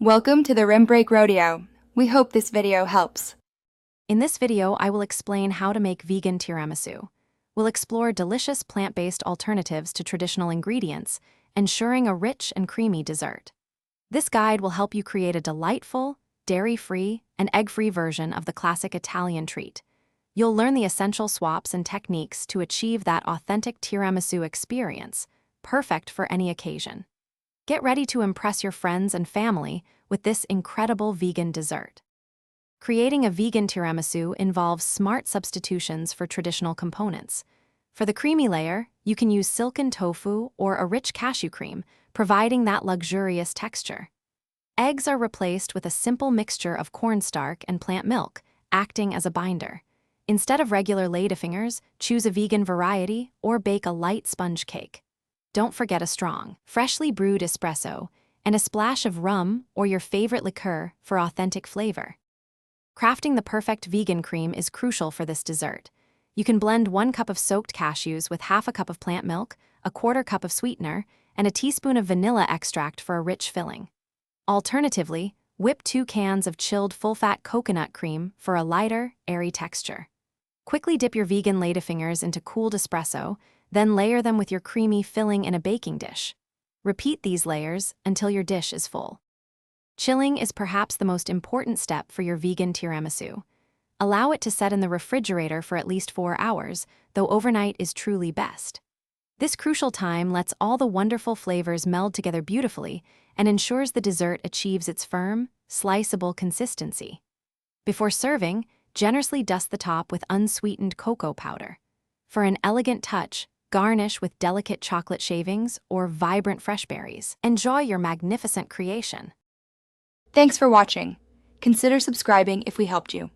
Welcome to the Rim Break Rodeo. We hope this video helps. In this video, I will explain how to make vegan tiramisu. We'll explore delicious plant-based alternatives to traditional ingredients, ensuring a rich and creamy dessert. This guide will help you create a delightful, dairy-free, and egg-free version of the classic Italian treat. You'll learn the essential swaps and techniques to achieve that authentic tiramisu experience, perfect for any occasion. Get ready to impress your friends and family with this incredible vegan dessert. Creating a vegan tiramisu involves smart substitutions for traditional components. For the creamy layer, you can use silken tofu or a rich cashew cream, providing that luxurious texture. Eggs are replaced with a simple mixture of cornstarch and plant milk, acting as a binder. Instead of regular Ladyfingers, choose a vegan variety or bake a light sponge cake. Don't forget a strong, freshly brewed espresso and a splash of rum or your favorite liqueur for authentic flavor. Crafting the perfect vegan cream is crucial for this dessert. You can blend 1 cup of soaked cashews with half a cup of plant milk, a 1/4 cup of sweetener, and a teaspoon of vanilla extract for a rich filling. Alternatively, whip 2 cans of chilled full-fat coconut cream for a lighter, airy texture. Quickly dip your vegan Ladyfingers into cooled espresso, then layer them with your creamy filling in a baking dish. Repeat these layers until your dish is full. Chilling is perhaps the most important step for your vegan tiramisu. Allow it to set in the refrigerator for at least 4 hours, though overnight is truly best. This crucial time lets all the wonderful flavors meld together beautifully and ensures the dessert achieves its firm, sliceable consistency. Before serving, generously dust the top with unsweetened cocoa powder. For an elegant touch, garnish with delicate chocolate shavings or vibrant fresh berries. Enjoy your magnificent creation. Thanks for watching. Consider subscribing if we helped you.